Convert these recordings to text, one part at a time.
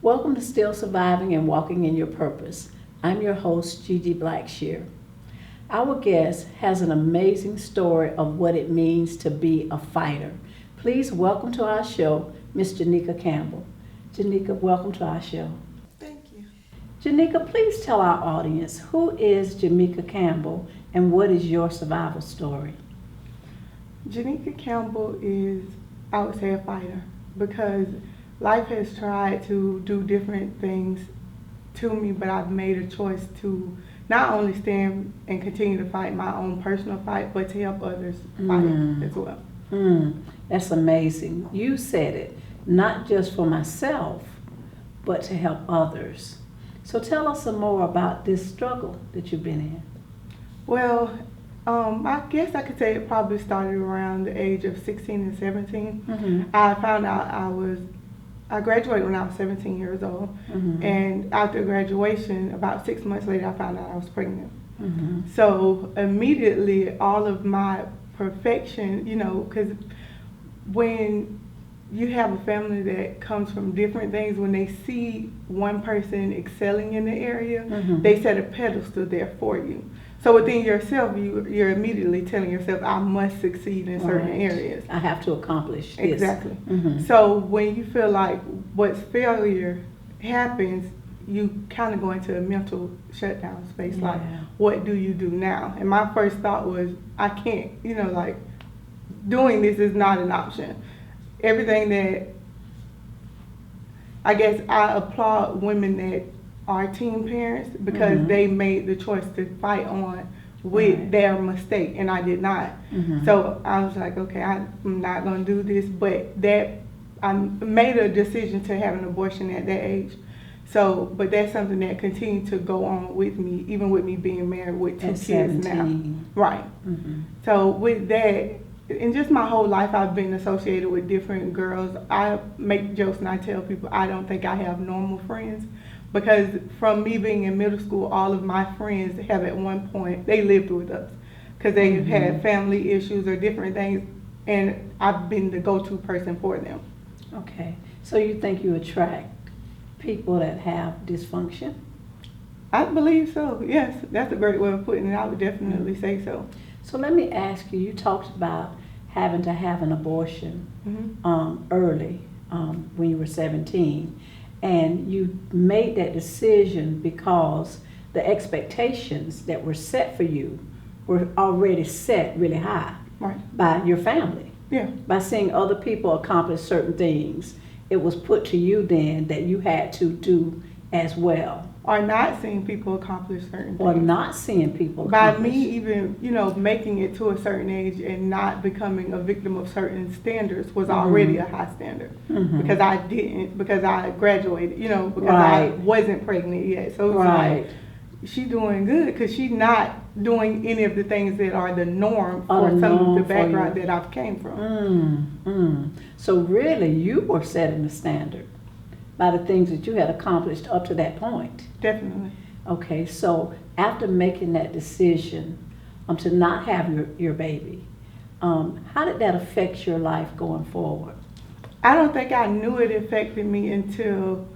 Welcome to Still Surviving and Walking in Your Purpose. I'm your host, Gigi Blackshear. Our guest has an amazing story of what it means to be a fighter. Please welcome to our show, Miss Jinicka Campbell. Jinicka, welcome to our show. Thank you. Jinicka, please tell our audience, who is Jinicka Campbell and what is your survival story? Jinicka Campbell is, I would say, a fighter because life has tried to do different things to me, but I've made a choice to not only stand and continue to fight my own personal fight, but to help others fight as well. That's amazing. You said it, not just for myself, but to help others. So tell us some more about this struggle that you've been in. Well, I guess I could say it probably started around the age of 16 and 17. I found out I graduated when I was 17 years old, and after graduation, about 6 months later, I found out I was pregnant. So immediately, all of my perfection, because when you have a family that comes from different things, when they see one person excelling in the area, they set a pedestal there for you. So within yourself, you're immediately telling yourself, I must succeed in certain areas. I have to accomplish this. Exactly. So when you feel like what's failure happens, you kind of go into a mental shutdown space. Like, what do you do now? And my first thought was, I can't, doing this is not an option. Everything that, I guess I applaud women that are teen parents because they made the choice to fight on with their mistake, and I did not. So I was like, okay, I'm not gonna do this, but that I made a decision to have an abortion at that age. So, but that's something that continued to go on with me, even with me being married with 2 kids 17. now. Right. So with that, in just my whole life, I've been associated with different girls. I make jokes and I tell people I don't think I have normal friends. Because from me being in middle school, all of my friends have at one point, they lived with us because they had family issues or different things, and I've been the go-to person for them. Okay, so you think you attract people that have dysfunction? I believe so, yes. That's a great way of putting it. I would definitely say so. So let me ask you, you talked about having to have an abortion early when you were 17. And you made that decision because the expectations that were set for you were already set really high by your family. By seeing other people accomplish certain things, it was put to you then that you had to do as well. Or not seeing people accomplish certain things. Or not seeing people accomplish. By me even, making it to a certain age and not becoming a victim of certain standards was already a high standard. Because I graduated, because I wasn't pregnant yet. So it was like, she's doing good because she's not doing any of the things that are the norm for some of the background that I've came from. So really, you were setting the standard by the things that you had accomplished up to that point. Definitely. Okay, so after making that decision to not have your baby, how did that affect your life going forward? I don't think I knew it affected me until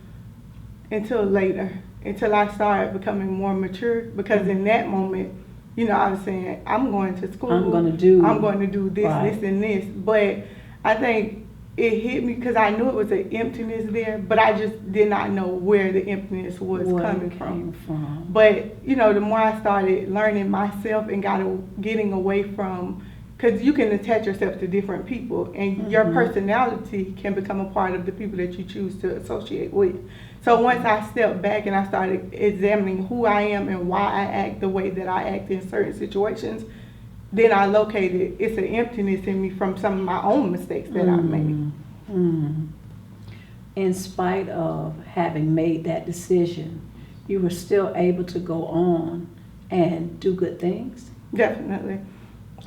later, until I started becoming more mature, because in that moment, You know, I was saying, I'm going to school. I'm going to do this, right. this, and this. But I think it hit me because I knew it was an emptiness there, but I just did not know where the emptiness was coming from. But, you know, the more I started learning myself and getting away from, because you can attach yourself to different people, and your personality can become a part of the people that you choose to associate with. So once I stepped back and I started examining who I am and why I act the way that I act in certain situations, then I located it's an emptiness in me from some of my own mistakes that I've made. In spite of having made that decision, you were still able to go on and do good things? Definitely.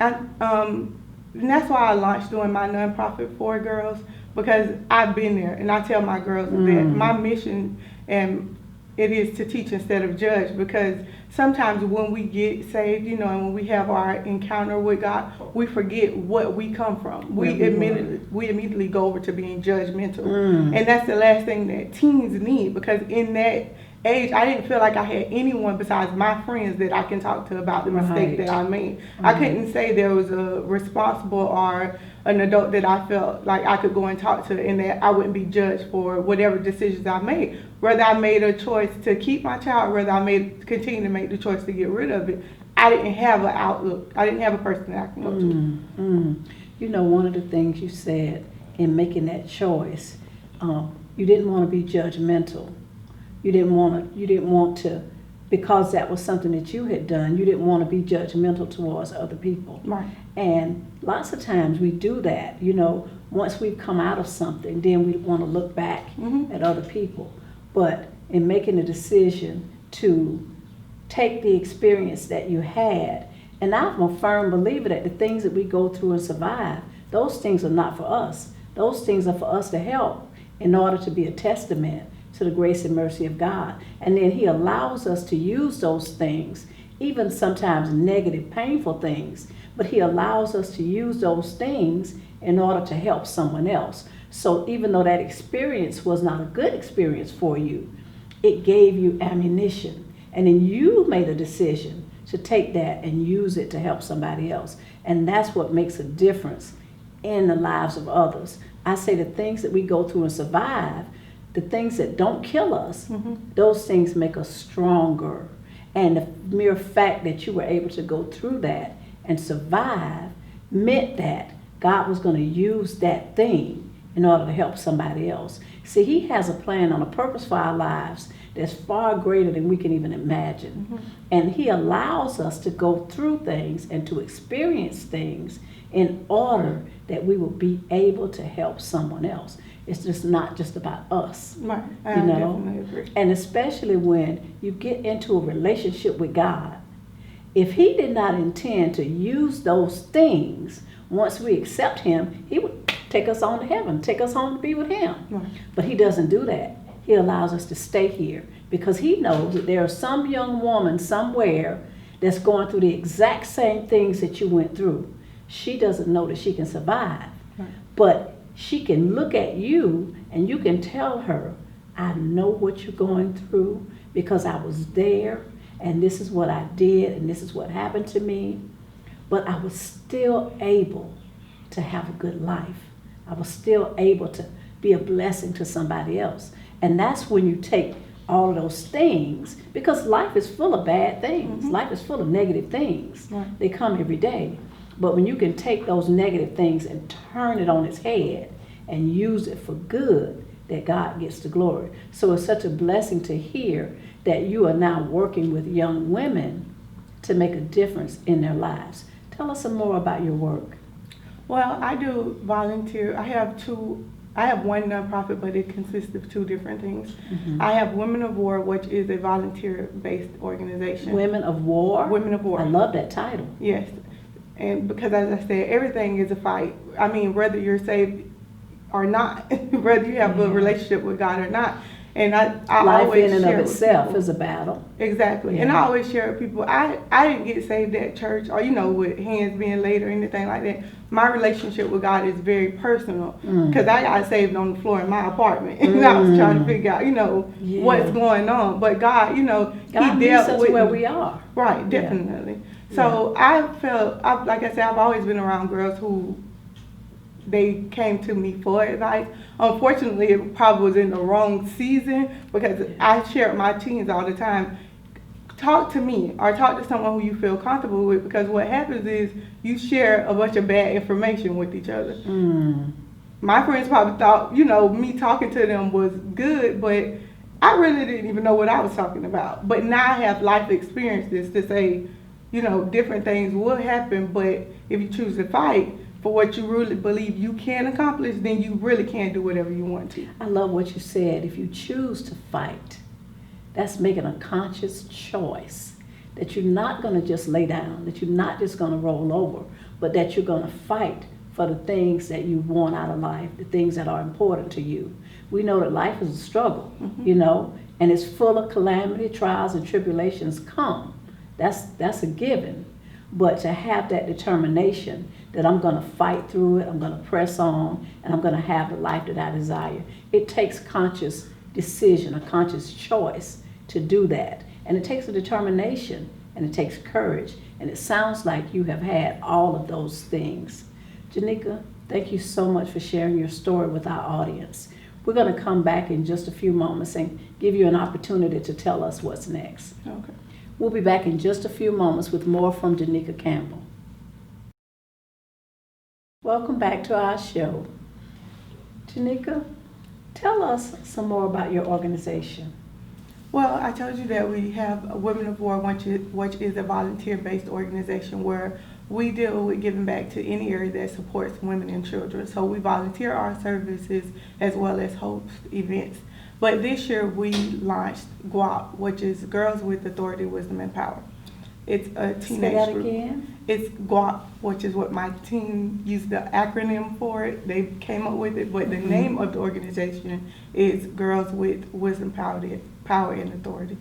And that's why I launched doing my nonprofit for girls, because I've been there, and I tell my girls that my mission it is to teach instead of judge, because sometimes when we get saved, you know, and when we have our encounter with God, we forget what we come from. We immediately go over to being judgmental, and that's the last thing that teens need, because in that age, I didn't feel like I had anyone besides my friends that I can talk to about the mistake that I made. I couldn't say there was a responsible or an adult that I felt like I could go and talk to, and that I wouldn't be judged for whatever decisions I made. Whether I made a choice to keep my child, whether I continue to make the choice to get rid of it, I didn't have an outlook. I didn't have a person that I can go to. You know, one of the things you said in making that choice, you didn't want to be judgmental. You didn't want to, because that was something that you had done, you didn't want to be judgmental towards other people. Right. And lots of times we do that, you know, once we've come out of something, then we want to look back at other people. But in making a decision to take the experience that you had, and I'm a firm believer that the things that we go through and survive, those things are not for us. Those things are for us to help in order to be a testament to the grace and mercy of God. And then He allows us to use those things, even sometimes negative, painful things, but He allows us to use those things in order to help someone else. So even though that experience was not a good experience for you, it gave you ammunition. And then you made a decision to take that and use it to help somebody else. And that's what makes a difference in the lives of others. I say the things that we go through and survive, the things that don't kill us, those things make us stronger. And the mere fact that you were able to go through that and survive meant that God was going to use that thing in order to help somebody else. See, He has a plan and a purpose for our lives that's far greater than we can even imagine. And He allows us to go through things and to experience things in order that we will be able to help someone else. It's just not just about us, right? You know, definitely agree. And especially when you get into a relationship with God, if He did not intend to use those things, once we accept Him, He would take us on to heaven, take us home to be with Him. Right. But He doesn't do that. He allows us to stay here because He knows that there is some young woman somewhere that's going through the exact same things that you went through. She doesn't know that she can survive, but she can look at you and you can tell her, I know what you're going through because I was there and this is what I did and this is what happened to me. But I was still able to have a good life. I was still able to be a blessing to somebody else. And that's when you take all of those things, because life is full of bad things. Life is full of negative things. They come every day. But when you can take those negative things and turn it on its head and use it for good, that God gets the glory. So it's such a blessing to hear that you are now working with young women to make a difference in their lives. Tell us some more about your work. Well, I do volunteer. I have one nonprofit, but it consists of two different things. I have Women of War, which is a volunteer-based organization. Women of War? Women of War. I love that title. Yes. And because, as I said, everything is a fight. I mean, whether you're saved or not, whether you have a relationship with God or not. And I Life always in and share of itself people. is a battle. Exactly. Yeah. And I always share with people, I didn't get saved at church or, with hands being laid or anything like that. My relationship with God is very personal because I got saved on the floor in my apartment. And I was trying to figure out, what's going on. But God, God He dealt meets us with where me. we are. Right, definitely. So I felt, like I said, I've always been around girls who they came to me for advice. Unfortunately, it probably was in the wrong season because I share with my teens all the time. Talk to me or talk to someone who you feel comfortable with, because what happens is you share a bunch of bad information with each other. My friends probably thought, me talking to them was good, but I really didn't even know what I was talking about. But now I have life experiences to say, different things will happen, but if you choose to fight for what you really believe you can accomplish, then you really can do whatever you want to. I love what you said. If you choose to fight, that's making a conscious choice that you're not going to just lay down, that you're not just going to roll over, but that you're going to fight for the things that you want out of life, the things that are important to you. We know that life is a struggle, and it's full of calamity, trials, and tribulations come. That's a given. But to have that determination that I'm going to fight through it, I'm going to press on, and I'm going to have the life that I desire, it takes conscious decision, a conscious choice to do that. And it takes a determination, and it takes courage. And it sounds like you have had all of those things. Jinicka, thank you so much for sharing your story with our audience. We're going to come back in just a few moments and give you an opportunity to tell us what's next. Okay. We'll be back in just a few moments with more from Jinicka Campbell. Welcome back to our show. Jinicka, tell us some more about your organization. Well, I told you that we have Women of War, which is a volunteer-based organization where we deal with giving back to any area that supports women and children. So we volunteer our services as well as host events. But this year we launched GWAP, which is Girls with Authority, Wisdom, and Power. It's a teenage Say that group. again? It's GWAP, which is what my team used the acronym for it. They came up with it, but the name of the organization is Girls with Wisdom, Power, and Authority.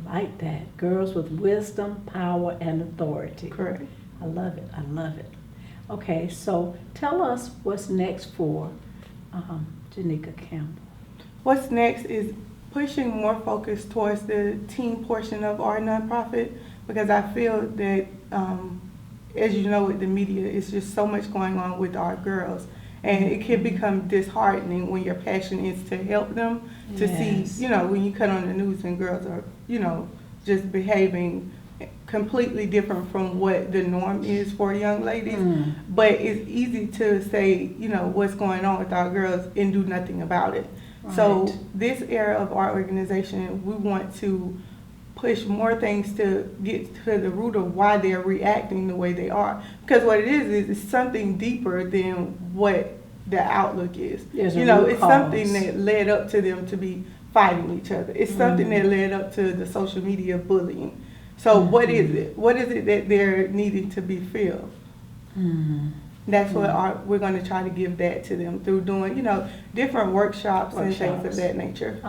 I like that. Girls with Wisdom, Power, and Authority. Correct. I love it. I love it. Okay, so tell us what's next for Jinicka Campbell. What's next is pushing more focus towards the teen portion of our nonprofit, because I feel that, as you know, with the media, it's just so much going on with our girls. And it can become disheartening when your passion is to help them, to see, when you cut on the news and girls are, just behaving completely different from what the norm is for young ladies. But it's easy to say, what's going on with our girls and do nothing about it. Right. So this era of our organization, we want to push more things to get to the root of why they're reacting the way they are. Because what it is it's something deeper than what the outlook is. It's something that led up to them to be fighting each other. It's something that led up to the social media bullying. So what is it? What is it that they're needing to be filled? That's what we're going to try to give that to them through doing, different workshops and things of that nature.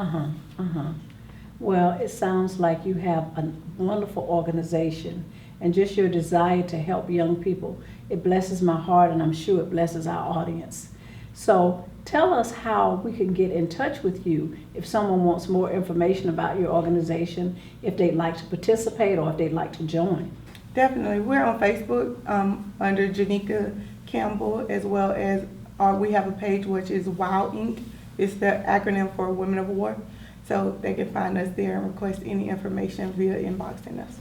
Well, it sounds like you have a wonderful organization, and just your desire to help young people. It blesses my heart, and I'm sure it blesses our audience. So tell us how we can get in touch with you if someone wants more information about your organization, if they'd like to participate or if they'd like to join. Definitely. We're on Facebook under Jinicka Campbell, as well as we have a page which is WOW Inc. It's the acronym for Women of War. So they can find us there and request any information via inboxing us.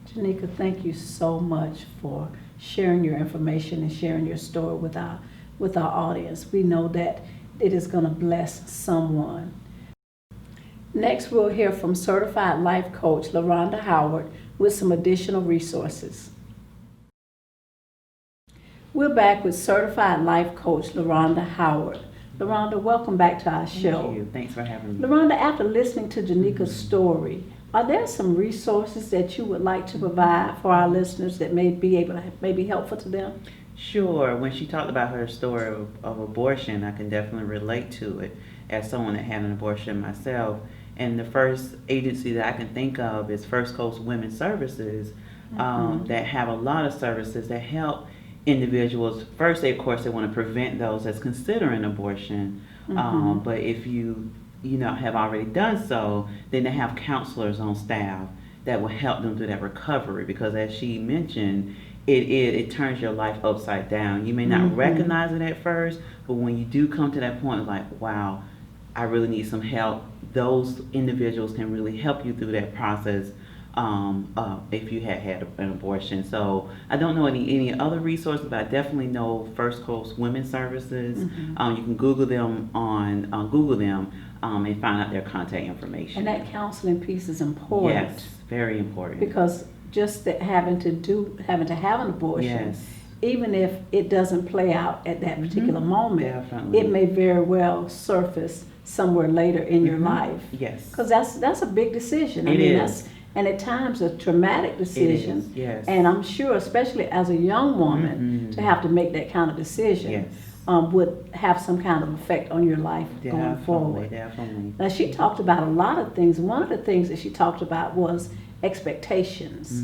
Jinicka, thank you so much for sharing your information and sharing your story with our audience. We know that it is going to bless someone. Next, we'll hear from Certified Life Coach LaRonda Howard with some additional resources. We're back with Certified Life Coach LaRonda Howard. LaRonda, welcome back to our show. Thank you. Thanks for having me. LaRonda, after listening to Jinicka's story, are there some resources that you would like to provide for our listeners that may be helpful to them? Sure. When she talked about her story of abortion, I can definitely relate to it as someone that had an abortion myself. And the first agency that I can think of is First Coast Women's Services, that have a lot of services that help individuals. First, they want to prevent those that's considering abortion. But if you have already done so, then they have counselors on staff that will help them through that recovery, because as she mentioned, it turns your life upside down. You may not recognize it at first, but when you do come to that point, like, wow, I really need some help, those individuals can really help you through that process if you had an abortion. So I don't know any other resources, but I definitely know First Coast Women's Services. You can Google them and find out their contact information. And that counseling piece is important. Yes, very important. Because just that having to have an abortion, Yes. even if it doesn't play out at that particular moment, Definitely. it may very well surface somewhere later in your life. Yes. Because that's a big decision. It is. That's, and at times a traumatic decision. It is, yes. And I'm sure, especially as a young woman, to have to make that kind of decision Yes. would have some kind of effect on your life going forward. Definitely. Now, she talked about a lot of things. One of the things that she talked about was expectations.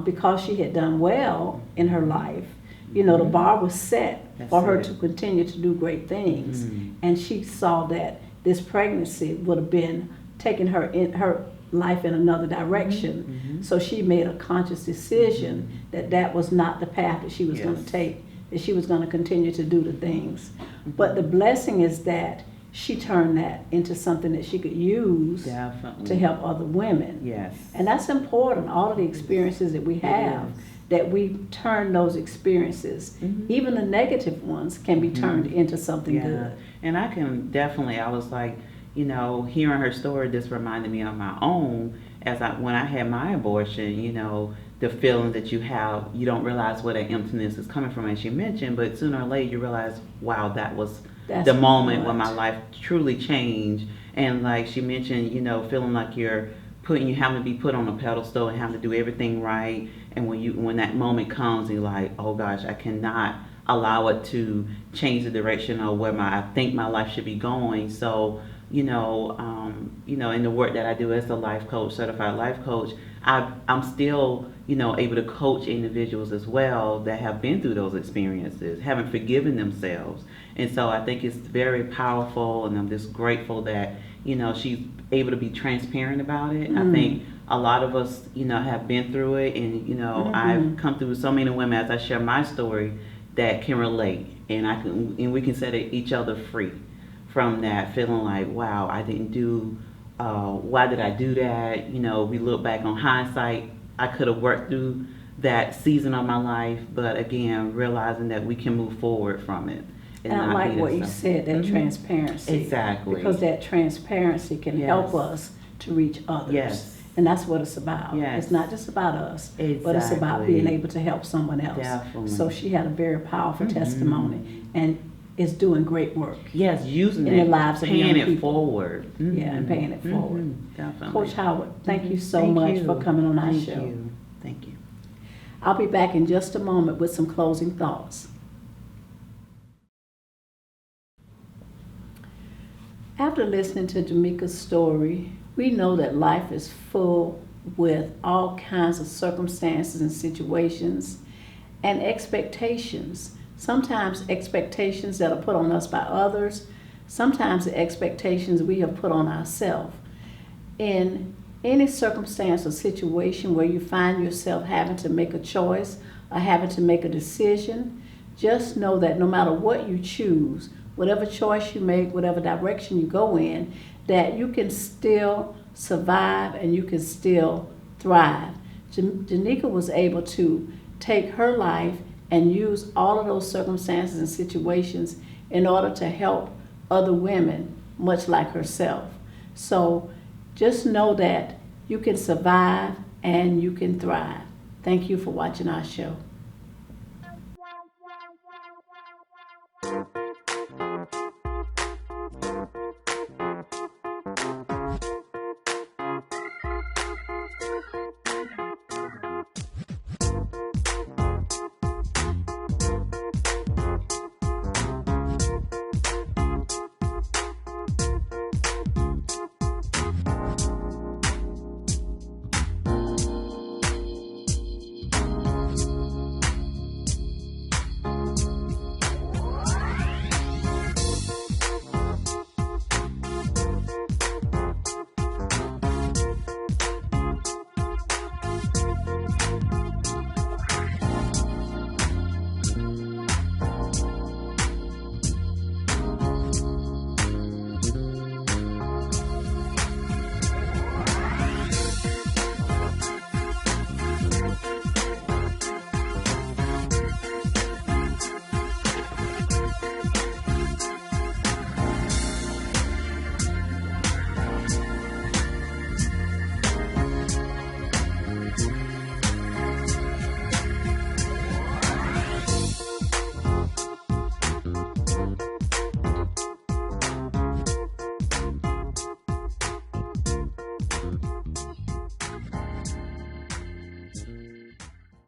Because she had done well in her life, you know, the bar was set for her to continue to do great things. And she saw that this pregnancy would have been taking her life in another direction. So she made a conscious decision that was not the path that she was going to take, that she was going to continue to do the things. But the blessing is that she turned that into something that she could use to help other women. Yes. And that's important. All of the experiences that we have, that we turn those experiences, even the negative ones, can be turned into something good. And I can definitely, I was like, you know, hearing her story just reminded me of my own, when I had my abortion, you know, the feeling that you have, you don't realize where that emptiness is coming from, as she mentioned, but sooner or later you realize, wow, that's the moment when my life truly changed. And like she mentioned, you know, feeling like you having to be put on a pedestal and having to do everything right. And when that moment comes, you're like, oh gosh, I cannot allow it to change the direction of where I think my life should be going. So, you know, in the work that I do as a life coach, certified life coach, I'm still, you know, able to coach individuals as well that have been through those experiences, haven't forgiven themselves. And so I think it's very powerful, and I'm just grateful that, you know, she's able to be transparent about it. I think a lot of us, you know, have been through it, and, you know, I've come through so many women as I share my story that can relate, and we can set each other free from that feeling like, wow, I didn't do, why did I do that? You know, we look back on hindsight, I could have worked through that season of my life, but again, realizing that we can move forward from it. And I like what you said, that transparency. Exactly. Because that transparency can help us to reach others. Yes. And that's what it's about. Yes. It's not just about us, but it's about being able to help someone else. Definitely. So she had a very powerful testimony and is doing great work. Yes, using in it, the lives of paying young it people. forward. Yeah, and paying it forward. Definitely. Coach Howard, thank you so much for coming on our show. Thank you. I'll be back in just a moment with some closing thoughts. After listening to Jinicka's story, we know that life is full with all kinds of circumstances and situations and expectations. Sometimes expectations that are put on us by others, sometimes the expectations we have put on ourselves. In any circumstance or situation where you find yourself having to make a choice or having to make a decision, just know that no matter what you choose, whatever choice you make, whatever direction you go in, that you can still survive and you can still thrive. Jinicka was able to take her life and use all of those circumstances and situations in order to help other women, much like herself. So just know that you can survive and you can thrive. Thank you for watching our show.